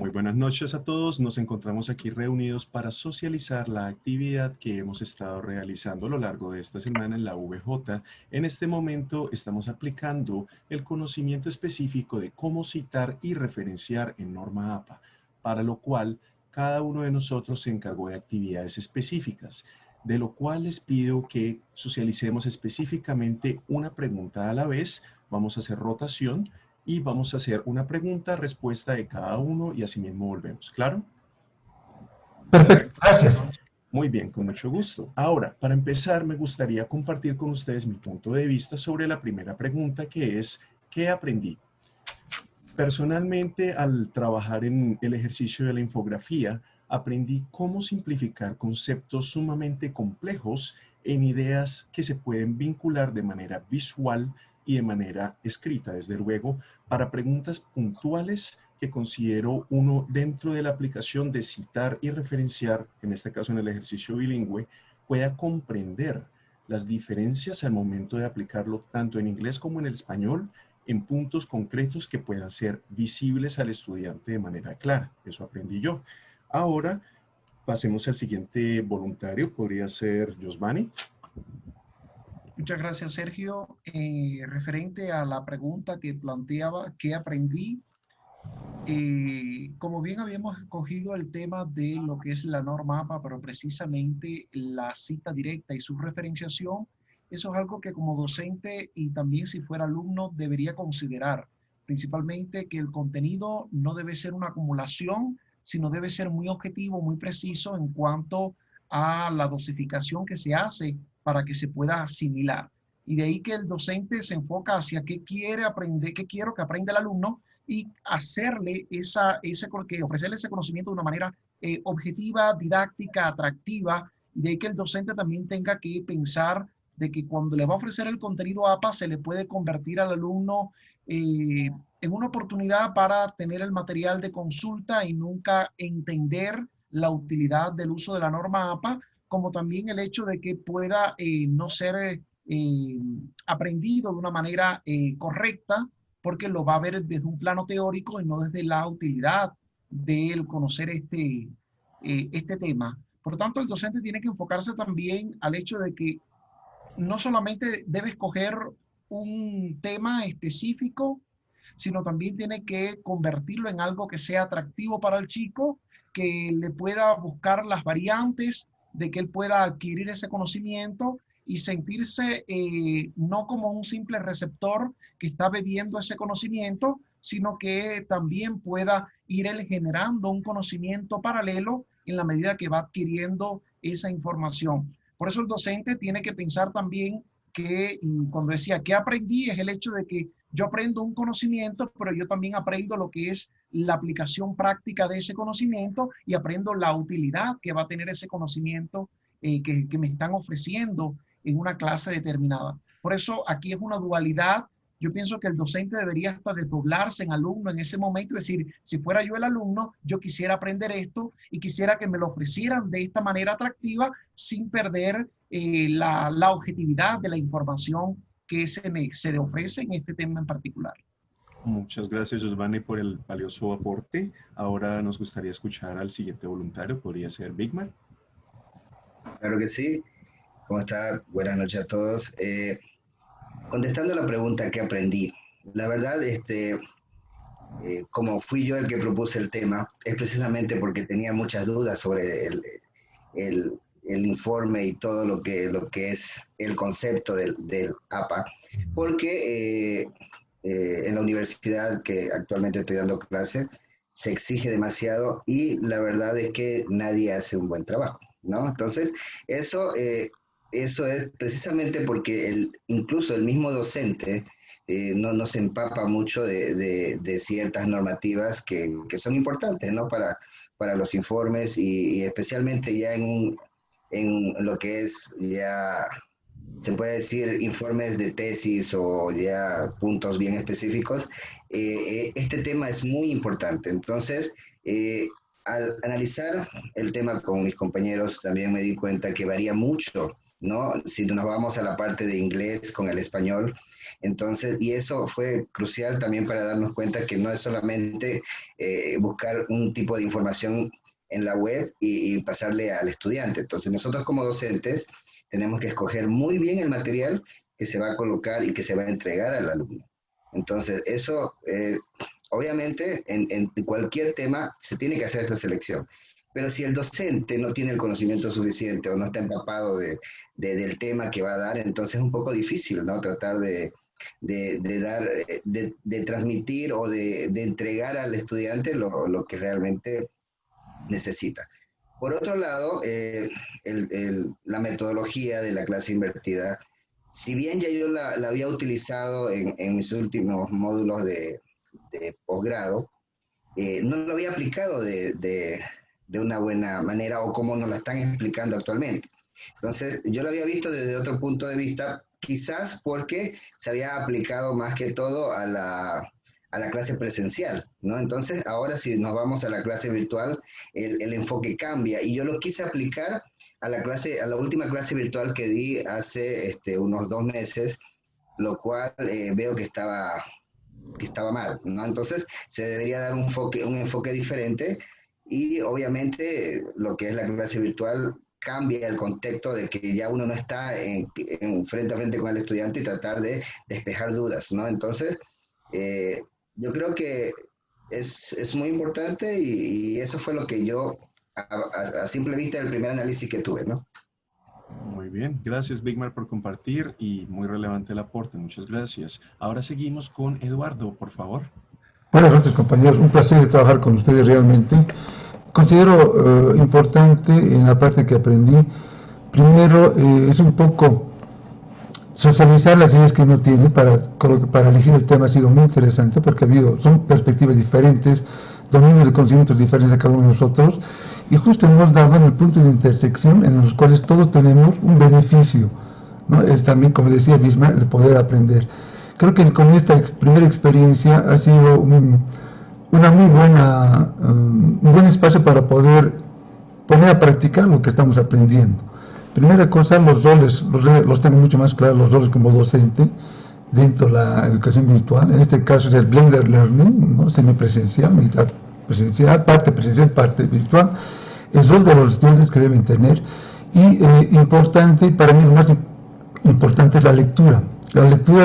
Muy buenas noches a todos. Nos encontramos aquí reunidos para socializar la actividad que hemos estado realizando a lo largo de esta semana en la VJ. En este momento estamos aplicando el conocimiento específico de cómo citar y referenciar en norma APA, para lo cual cada uno de nosotros se encargó de actividades específicas, de lo cual les pido que socialicemos específicamente una pregunta a la vez. Vamos a hacer rotación y vamos a hacer una pregunta, respuesta de cada uno y así mismo volvemos. ¿Claro? Perfecto, gracias. Muy bien, con mucho gusto. Ahora, para empezar, me gustaría compartir con ustedes mi punto de vista sobre la primera pregunta, que es, ¿qué aprendí? Personalmente, al trabajar en el ejercicio de la infografía, aprendí cómo simplificar conceptos sumamente complejos en ideas que se pueden vincular de manera visual y de manera escrita, desde luego, para preguntas puntuales que considero uno dentro de la aplicación de citar y referenciar, en este caso en el ejercicio bilingüe, pueda comprender las diferencias al momento de aplicarlo tanto en inglés como en el español, en puntos concretos que puedan ser visibles al estudiante de manera clara. Eso aprendí yo. Ahora, pasemos al siguiente voluntario. Podría ser Josvani. Muchas gracias, Sergio. Referente a la pregunta que planteaba, ¿qué aprendí? Como bien habíamos escogido el tema de lo que es la norma APA, pero precisamente la cita directa y su referenciación, eso es algo que como docente y también si fuera alumno debería considerar, principalmente que el contenido no debe ser una acumulación, sino debe ser muy objetivo, muy preciso en cuanto a la dosificación que se hace para que se pueda asimilar. Y de ahí que el docente se enfoca hacia qué quiere aprender, qué quiero que aprenda el alumno, y hacerle ofrecerle ese conocimiento de una manera objetiva, didáctica, atractiva, y de ahí que el docente también tenga que pensar de que cuando le va a ofrecer el contenido APA se le puede convertir al alumno en una oportunidad para tener el material de consulta y nunca entender la utilidad del uso de la norma APA, como también el hecho de que pueda no ser aprendido de una manera correcta, porque lo va a ver desde un plano teórico y no desde la utilidad del conocer este tema. Por lo tanto, el docente tiene que enfocarse también al hecho de que no solamente debe escoger un tema específico, sino también tiene que convertirlo en algo que sea atractivo para el chico, que le pueda buscar las variantes de que él pueda adquirir ese conocimiento y sentirse no como un simple receptor que está bebiendo ese conocimiento, sino que también pueda ir él generando un conocimiento paralelo en la medida que va adquiriendo esa información. Por eso el docente tiene que pensar también que, cuando decía, ¿qué aprendí? Es el hecho de que yo aprendo un conocimiento, pero yo también aprendo lo que es la aplicación práctica de ese conocimiento y aprendo la utilidad que va a tener ese conocimiento que me están ofreciendo en una clase determinada. Por eso aquí es una dualidad. Yo pienso que el docente debería hasta desdoblarse en alumno en ese momento, es decir, si fuera yo el alumno, yo quisiera aprender esto y quisiera que me lo ofrecieran de esta manera atractiva sin perder la objetividad de la información que se le ofrece en este tema en particular. Muchas gracias, Josvani, por el valioso aporte. Ahora nos gustaría escuchar al siguiente voluntario. Podría ser Bigman. Claro que sí. ¿Cómo está? Buenas noches a todos. Contestando a la pregunta que aprendí, la verdad, como fui yo el que propuse el tema, es precisamente porque tenía muchas dudas sobre el informe y todo lo que es el concepto del APA, porque en la universidad que actualmente estoy dando clase se exige demasiado y la verdad es que nadie hace un buen trabajo, ¿no? Entonces, eso es precisamente porque incluso el mismo docente no se empapa mucho de ciertas normativas que son importantes, ¿no? Para los informes y especialmente ya en lo que es ya, se puede decir, informes de tesis o ya puntos bien específicos. Este tema es muy importante. Entonces, al analizar el tema con mis compañeros, también me di cuenta que varía mucho ¿no? Si nos vamos a la parte de inglés con el español. Entonces, y eso fue crucial también para darnos cuenta que no es solamente buscar un tipo de información en la web y pasarle al estudiante. Entonces, nosotros como docentes tenemos que escoger muy bien el material que se va a colocar y que se va a entregar al alumno. Entonces, eso, obviamente, en cualquier tema se tiene que hacer esta selección. Pero si el docente no tiene el conocimiento suficiente o no está empapado del tema que va a dar, entonces es un poco difícil, ¿no? Tratar de transmitir o de entregar al estudiante lo que realmente necesita. Por otro lado, la metodología de la clase invertida, si bien ya yo la había utilizado en mis últimos módulos de posgrado, no lo había aplicado de una buena manera o como nos lo están explicando actualmente. Entonces, yo lo había visto desde otro punto de vista, quizás porque se había aplicado más que todo a la clase presencial, ¿no? Entonces, ahora si nos vamos a la clase virtual, el enfoque cambia y yo lo quise aplicar a la última clase virtual que di hace unos 2 meses, lo cual veo que estaba mal, ¿no? Entonces, se debería dar un enfoque diferente y obviamente lo que es la clase virtual cambia el contexto de que ya uno no está frente a frente con el estudiante y tratar de despejar dudas, ¿no? Entonces, yo creo que es muy importante y eso fue lo que yo, a simple vista, el primer análisis que tuve, ¿no? Muy bien, gracias Bigmar por compartir y muy relevante el aporte, muchas gracias. Ahora seguimos con Eduardo, por favor. Buenas noches, compañeros, un placer trabajar con ustedes realmente. Considero importante en la parte que aprendí, primero es un poco socializar las ideas que uno tiene para elegir el tema. Ha sido muy interesante porque son perspectivas diferentes, dominios de conocimientos diferentes de cada uno de nosotros, y justo hemos dado en el punto de intersección en los cuales todos tenemos un beneficio, ¿no? Es también, como decía Bismarck, el poder aprender. Creo que con esta primera experiencia ha sido un buen espacio para poder poner a practicar lo que estamos aprendiendo. Primera cosa, los roles los tengo mucho más claros, los roles como docente dentro de la educación virtual. En este caso es el blended learning, ¿no? Semipresencial, mitad presencial, parte presencial, parte virtual. El rol de los estudiantes que deben tener. Y importante, para mí lo más importante es la lectura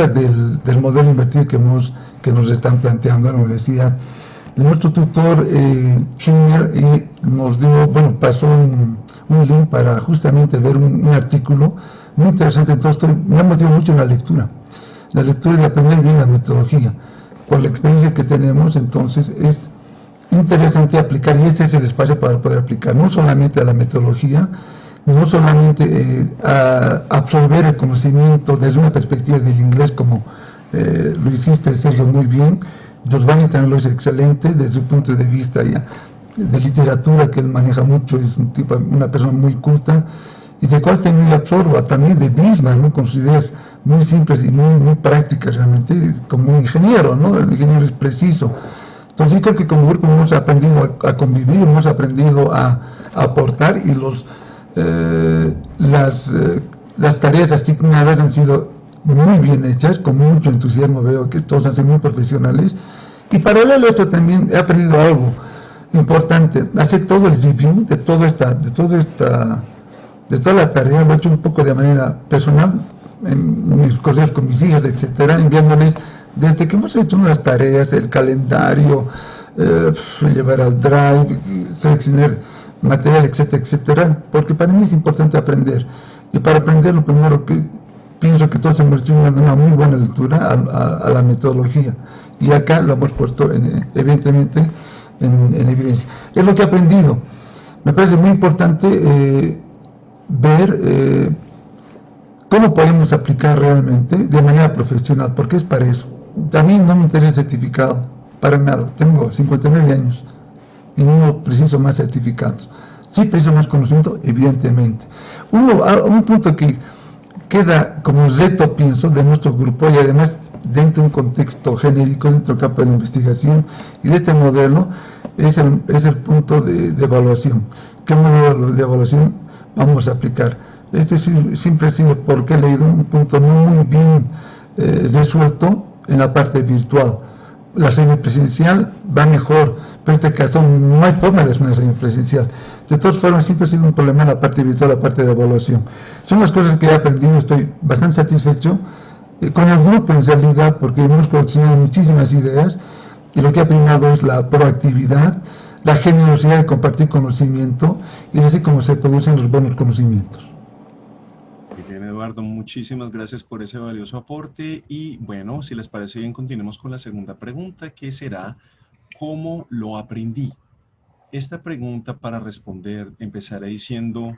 del modelo invertido que nos están planteando en la universidad. Nuestro tutor, Hilmer, nos dio, pasó un link para justamente ver un artículo muy interesante. Entonces, me ha motivado mucho en la lectura y aprender bien la metodología. Con la experiencia que tenemos, entonces, es interesante aplicar, y este es el espacio para poder aplicar, no solamente a la metodología, no solamente a absorber el conocimiento desde una perspectiva del inglés, como lo hiciste, Sergio, muy bien. Giovanni también lo es excelente desde su punto de vista ya de literatura, que él maneja mucho, es una persona muy culta, y de cual también absorba también de Bismarck, ¿no? Con sus ideas muy simples y muy prácticas realmente, como un ingeniero, ¿no? El ingeniero es preciso. Entonces yo creo que como grupo hemos aprendido a convivir, hemos aprendido a aportar, y las tareas asignadas han sido muy bien hechas, con mucho entusiasmo. Veo que todos han sido muy profesionales, y paralelo a esto también he aprendido algo importante: hacer todo el review de toda la tarea. Lo he hecho un poco de manera personal en mis correos con mis hijas, etcétera, enviándoles desde que hemos hecho unas tareas, el calendario, llevar al Drive, seleccionar material, etcétera, etcétera, porque para mí es importante aprender, y para aprender lo primero que pienso que todos hemos hecho una muy buena lectura a la metodología, y acá lo hemos puesto evidentemente en evidencia. Es lo que he aprendido. Me parece muy importante ver cómo podemos aplicar realmente de manera profesional, porque es para eso. A mí no me interesa el certificado, para nada. Tengo 59 años y no preciso más certificados. Sí preciso más conocimiento, evidentemente. Un punto que queda como reto, pienso, de nuestro grupo, y además dentro de un contexto genérico, dentro del campo de la investigación y de este modelo, es el punto de evaluación. ¿Qué modelo de evaluación vamos a aplicar? Este siempre ha sido porque he leído un punto no muy bien resuelto en la parte virtual. La semipresencial va mejor, pero en este caso no hay forma de hacer una semipresencial. De todas formas, siempre ha sido un problema la parte virtual, la parte de evaluación. Son las cosas que he aprendido, estoy bastante satisfecho con el grupo en realidad, porque hemos coleccionado muchísimas ideas y lo que ha primado es la proactividad, la generosidad de compartir conocimiento y así como se producen los buenos conocimientos. Muy bien, Eduardo, muchísimas gracias por ese valioso aporte y bueno, si les parece bien, continuemos con la segunda pregunta, que será, ¿cómo lo aprendí? Esta pregunta para responder empezaré diciendo,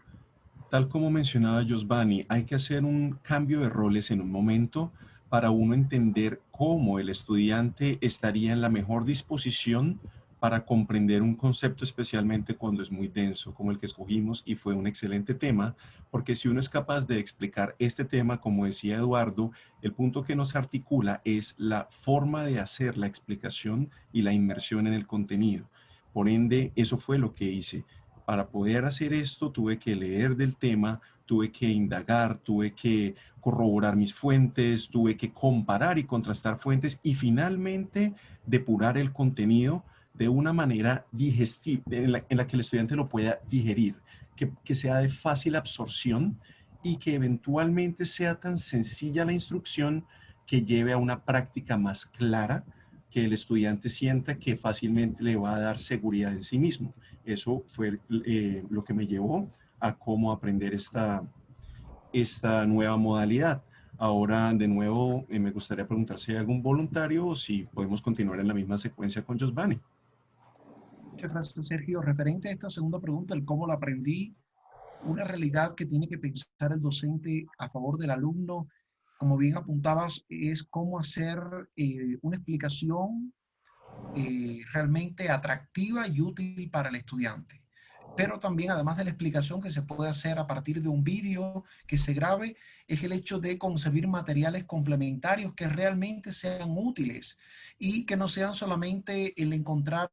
tal como mencionaba Josvani, hay que hacer un cambio de roles en un momento para uno entender cómo el estudiante estaría en la mejor disposición para comprender un concepto, especialmente cuando es muy denso, como el que escogimos, y fue un excelente tema, porque si uno es capaz de explicar este tema, como decía Eduardo, el punto que nos articula es la forma de hacer la explicación y la inmersión en el contenido. Por ende, eso fue lo que hice. Para poder hacer esto, tuve que leer del tema, tuve que indagar, tuve que corroborar mis fuentes, tuve que comparar y contrastar fuentes y finalmente depurar el contenido de una manera digestiva, en la que el estudiante lo pueda digerir, que sea de fácil absorción y que eventualmente sea tan sencilla la instrucción que lleve a una práctica más clara, que el estudiante sienta que fácilmente le va a dar seguridad en sí mismo. Eso fue lo que me llevó a cómo aprender esta nueva modalidad. Ahora, de nuevo, me gustaría preguntar si hay algún voluntario o si podemos continuar en la misma secuencia con Josvani. Muchas gracias, Sergio. Referente a esta segunda pregunta, el cómo lo aprendí, una realidad que tiene que pensar el docente a favor del alumno, como bien apuntabas, es cómo hacer una explicación realmente atractiva y útil para el estudiante. Pero también, además de la explicación que se puede hacer a partir de un vídeo que se grabe, es el hecho de concebir materiales complementarios que realmente sean útiles y que no sean solamente el encontrar,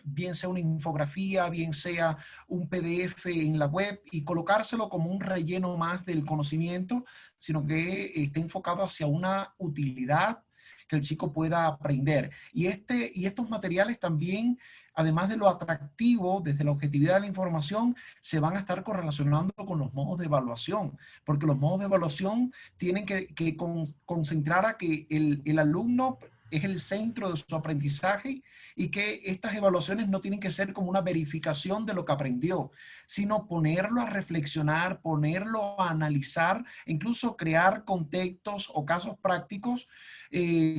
bien sea una infografía, bien sea un PDF en la web y colocárselo como un relleno más del conocimiento, sino que esté enfocado hacia una utilidad que el chico pueda aprender. Y estos materiales también, además de lo atractivo, desde la objetividad de la información, se van a estar correlacionando con los modos de evaluación, porque los modos de evaluación tienen que concentrar a que el alumno es el centro de su aprendizaje y que estas evaluaciones no tienen que ser como una verificación de lo que aprendió, sino ponerlo a reflexionar, ponerlo a analizar, incluso crear contextos o casos prácticos,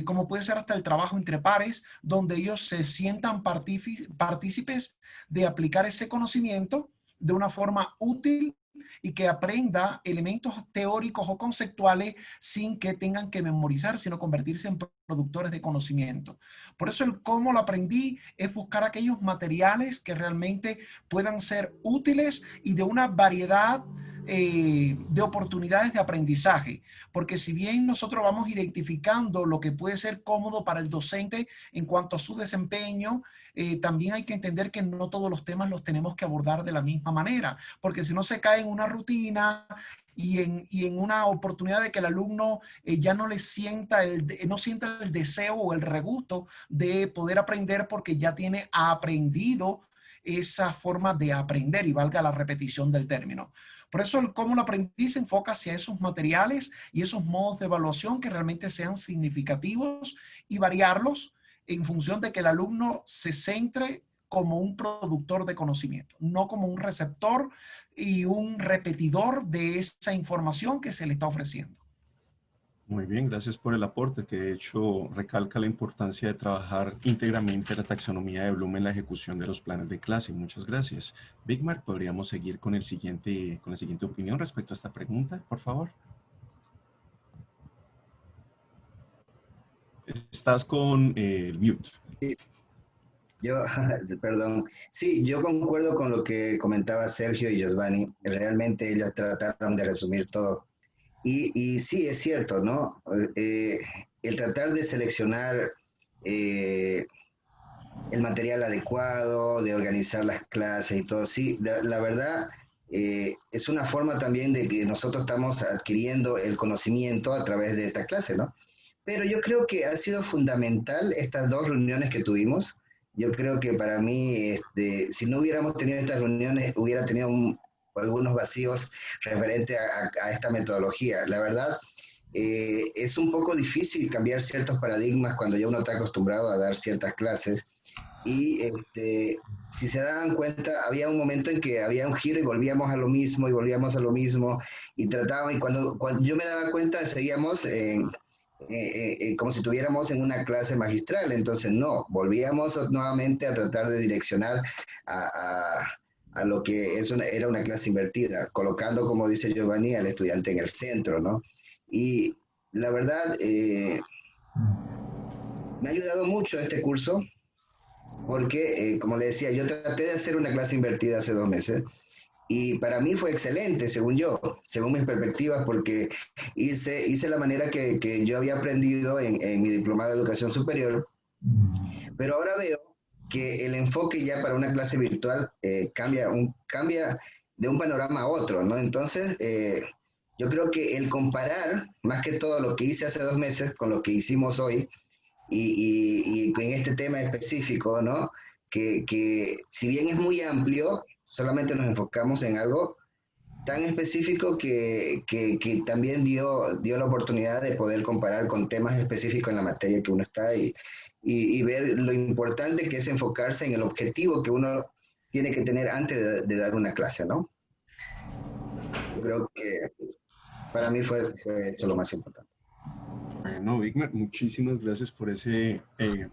como puede ser hasta el trabajo entre pares, donde ellos se sientan partícipes de aplicar ese conocimiento de una forma útil y que aprenda elementos teóricos o conceptuales sin que tengan que memorizar, sino convertirse en productores de conocimiento. Por eso el cómo lo aprendí es buscar aquellos materiales que realmente puedan ser útiles y de una variedad de oportunidades de aprendizaje, porque si bien nosotros vamos identificando lo que puede ser cómodo para el docente en cuanto a su desempeño, también hay que entender que no todos los temas los tenemos que abordar de la misma manera, porque si no se cae en una rutina y en una oportunidad de que el alumno ya no le sienta no sienta el deseo o el regusto de poder aprender porque ya tiene aprendido esa forma de aprender y valga la repetición del término. Por eso el cómo lo aprendí se enfoca hacia esos materiales y esos modos de evaluación que realmente sean significativos y variarlos en función de que el alumno se centre como un productor de conocimiento, no como un receptor y un repetidor de esa información que se le está ofreciendo. Muy bien, gracias por el aporte, que de hecho recalca la importancia de trabajar íntegramente la taxonomía de Bloom en la ejecución de los planes de clase. Muchas gracias. Big Mark, ¿podríamos seguir con la siguiente opinión respecto a esta pregunta, por favor? Estás con el mute. Sí, yo, perdón, sí, yo concuerdo con lo que comentaba Sergio y Giovanni. Realmente ellos trataron de resumir todo. Y sí, es cierto, ¿no? El tratar de seleccionar eh, el material adecuado, de organizar las clases y todo, sí, la verdad, es una forma también de que nosotros estamos adquiriendo el conocimiento a través de esta clase, ¿no? Pero yo creo que ha sido fundamental estas dos reuniones que tuvimos. Yo creo que para mí, si no hubiéramos tenido estas reuniones, hubiera tenido algunos vacíos referente a esta metodología. La verdad, es un poco difícil cambiar ciertos paradigmas cuando ya uno está acostumbrado a dar ciertas clases. Y si se daban cuenta, había un momento en que había un giro y volvíamos a lo mismo y volvíamos a lo mismo y tratábamos, y cuando yo me daba cuenta, seguíamos como si estuviéramos en una clase magistral. Entonces, no, volvíamos nuevamente a tratar de direccionar a lo que era una clase invertida, colocando, como dice Giovanni, al estudiante en el centro, ¿no? Y la verdad, me ha ayudado mucho este curso porque, como le decía, yo traté de hacer una clase invertida hace 2 meses y para mí fue excelente, según yo, según mis perspectivas, porque hice la manera que yo había aprendido en mi diplomado de educación superior, pero ahora veo que el enfoque ya para una clase virtual cambia de un panorama a otro, ¿no? Entonces, yo creo que el comparar, más que todo lo que hice hace 2 meses con lo que hicimos hoy, y en este tema específico, ¿no? Que si bien es muy amplio, solamente nos enfocamos en algo tan específico que también dio la oportunidad de poder comparar con temas específicos en la materia que uno está y ver lo importante que es enfocarse en el objetivo que uno tiene que tener antes de dar una clase, ¿no? Yo creo que para mí fue eso lo más importante. Bueno, Bigmar, muchísimas gracias por ese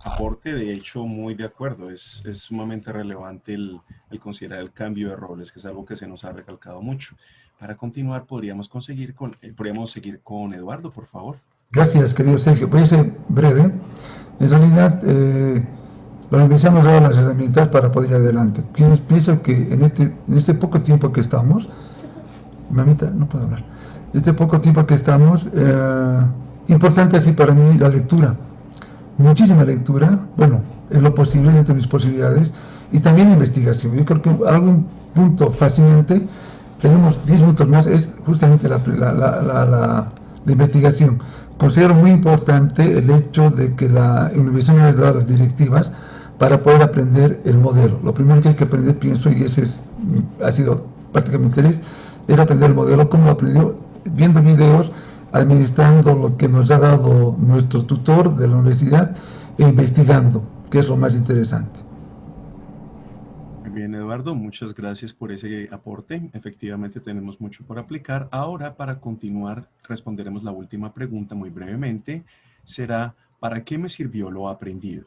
aporte. De hecho, muy de acuerdo. Es sumamente relevante el considerar el cambio de roles, que es algo que se nos ha recalcado mucho. Para continuar, podríamos seguir con Eduardo, por favor. Gracias, querido Sergio. Voy a ser breve. En realidad, la universidad nos ha dado las herramientas para poder ir adelante. Pienso que en este poco tiempo que estamos, mamita, no puedo hablar, este poco tiempo que estamos, importante así para mí la lectura, muchísima lectura, bueno, en lo posible, dentro de mis posibilidades, y también investigación. Yo creo que algún punto fascinante, tenemos 10 minutos más, es justamente la investigación. Considero muy importante el hecho de que la universidad me ha dado las directivas para poder aprender el modelo. Lo primero que hay que aprender, pienso, y ese ha sido prácticamente interés, es aprender el modelo, como lo aprendió viendo videos, administrando lo que nos ha dado nuestro tutor de la universidad e investigando, que es lo más interesante. Muy bien, Eduardo, muchas gracias por ese aporte. Efectivamente, tenemos mucho por aplicar. Ahora, para continuar, responderemos la última pregunta muy brevemente. Será, ¿para qué me sirvió lo aprendido?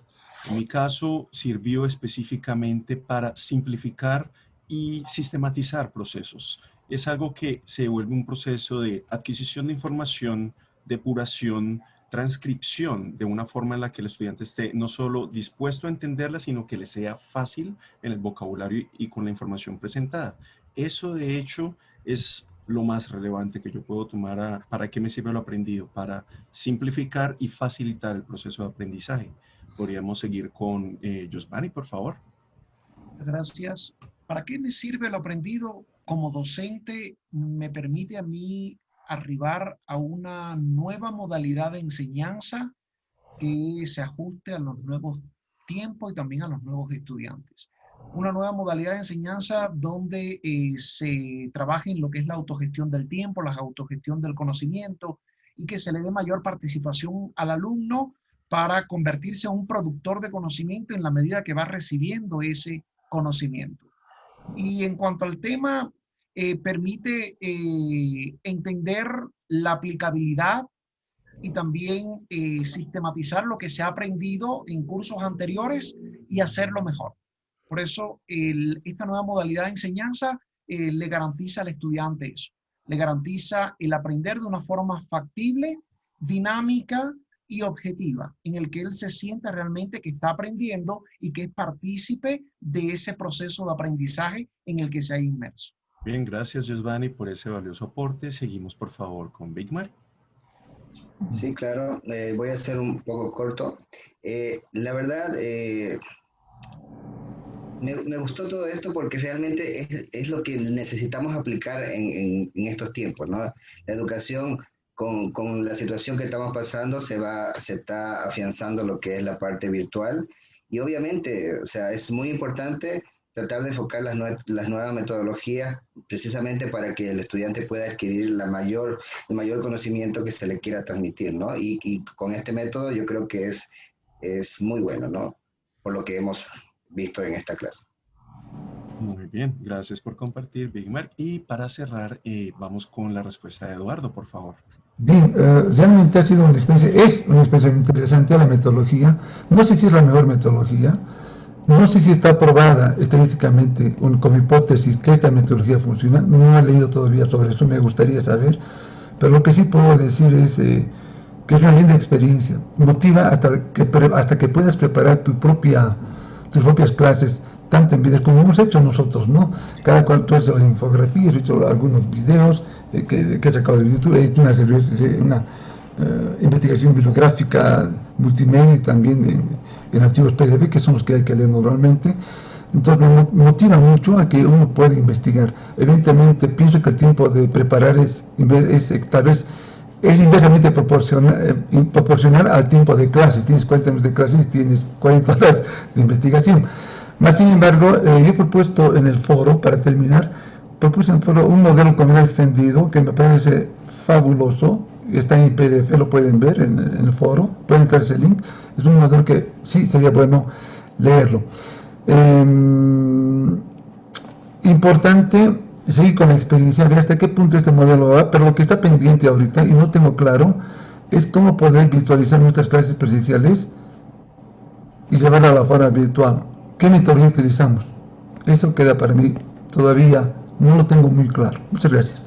En mi caso, sirvió específicamente para simplificar y sistematizar procesos. Es algo que se vuelve un proceso de adquisición de información, depuración, transcripción, de una forma en la que el estudiante esté no solo dispuesto a entenderla, sino que le sea fácil en el vocabulario y con la información presentada. Eso, de hecho, es lo más relevante que yo puedo tomar para qué me sirve lo aprendido, para simplificar y facilitar el proceso de aprendizaje. Podríamos seguir con Josvani, por favor. Gracias. ¿Para qué me sirve lo aprendido? Como docente, me permite a mí arribar a una nueva modalidad de enseñanza que se ajuste a los nuevos tiempos y también a los nuevos estudiantes. Una nueva modalidad de enseñanza donde se trabaje en lo que es la autogestión del tiempo, la autogestión del conocimiento y que se le dé mayor participación al alumno para convertirse en un productor de conocimiento en la medida que va recibiendo ese conocimiento. Y en cuanto al tema, permite entender la aplicabilidad y también sistematizar lo que se ha aprendido en cursos anteriores y hacerlo mejor. Por eso, esta nueva modalidad de enseñanza le garantiza al estudiante eso. Le garantiza el aprender de una forma factible, dinámica y objetiva, en el que él se sienta realmente que está aprendiendo y que es partícipe de ese proceso de aprendizaje en el que se ha inmerso. Bien, gracias, Josvani, por ese valioso aporte. Seguimos, por favor, con Bigmar. Sí, claro, voy a ser un poco corto. La verdad, Me gustó todo esto porque realmente es lo que necesitamos aplicar en estos tiempos, ¿no? La educación, con la situación que estamos pasando, se está afianzando lo que es la parte virtual y obviamente, o sea, es muy importante tratar de enfocar las nuevas metodologías precisamente para que el estudiante pueda adquirir el mayor conocimiento que se le quiera transmitir, ¿no? Y con este método yo creo que es muy bueno, ¿no? Por lo que hemos visto en esta clase. Muy bien, gracias por compartir, Big Mark. Y para cerrar, vamos con la respuesta de Eduardo, por favor. Bien, realmente ha sido una experiencia, es una experiencia interesante la metodología. No sé si es la mejor metodología, no sé si está aprobada estadísticamente con hipótesis que esta metodología funciona. No he leído todavía sobre eso, me gustaría saber. Pero lo que sí puedo decir es que es una linda experiencia. Motiva hasta que puedas preparar tus propias clases, tanto en videos como hemos hecho nosotros, ¿no? Cada cual tú haces las infografías, he hecho algunos videos que he sacado de YouTube, he hecho una investigación bibliográfica multimedia y también en archivos PDF, que son los que hay que leer normalmente. Entonces me motiva mucho a que uno pueda investigar. Evidentemente pienso que el tiempo de preparar tal vez es inversamente proporcional al tiempo de clases. Tienes 40 minutos de clases y tienes 40 horas de investigación. Más sin embargo, yo he propuesto en el foro, para terminar, un modelo comunal extendido que me parece fabuloso. Está en PDF, lo pueden ver en el foro, pueden entrar ese link. Es un modelo que sí sería bueno leerlo. Importante seguir con la experiencia, ver hasta qué punto este modelo va, pero lo que está pendiente ahorita, y no tengo claro, es cómo poder virtualizar nuestras clases presenciales y llevarla a la forma virtual. ¿Qué metodología utilizamos? Eso queda para mí, todavía no lo tengo muy claro. Muchas gracias.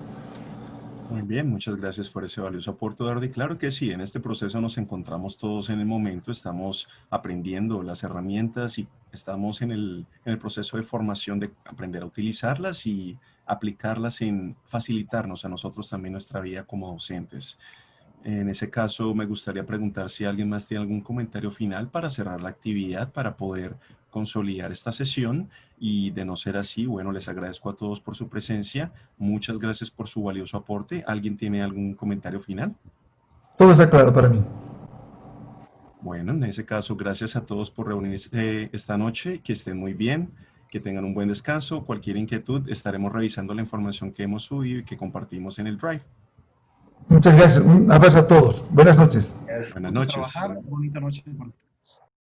Muy bien, muchas gracias por ese valioso aporte, Eduardo. Y claro que sí, en este proceso nos encontramos todos en el momento, estamos aprendiendo las herramientas y estamos en el proceso de formación de aprender a utilizarlas y aplicarlas en facilitarnos a nosotros también nuestra vida como docentes. En ese caso, me gustaría preguntar si alguien más tiene algún comentario final para cerrar la actividad, para poder consolidar esta sesión y de no ser así, bueno, les agradezco a todos por su presencia. Muchas gracias por su valioso aporte. ¿Alguien tiene algún comentario final? Todo está claro para mí. Bueno, en ese caso, gracias a todos por reunirse esta noche. Que estén muy bien, que tengan un buen descanso. Cualquier inquietud, estaremos revisando la información que hemos subido y que compartimos en el Drive. Muchas gracias. Un abrazo a todos. Buenas noches. Buenas Vamos a noches. trabajar. Bonita noche.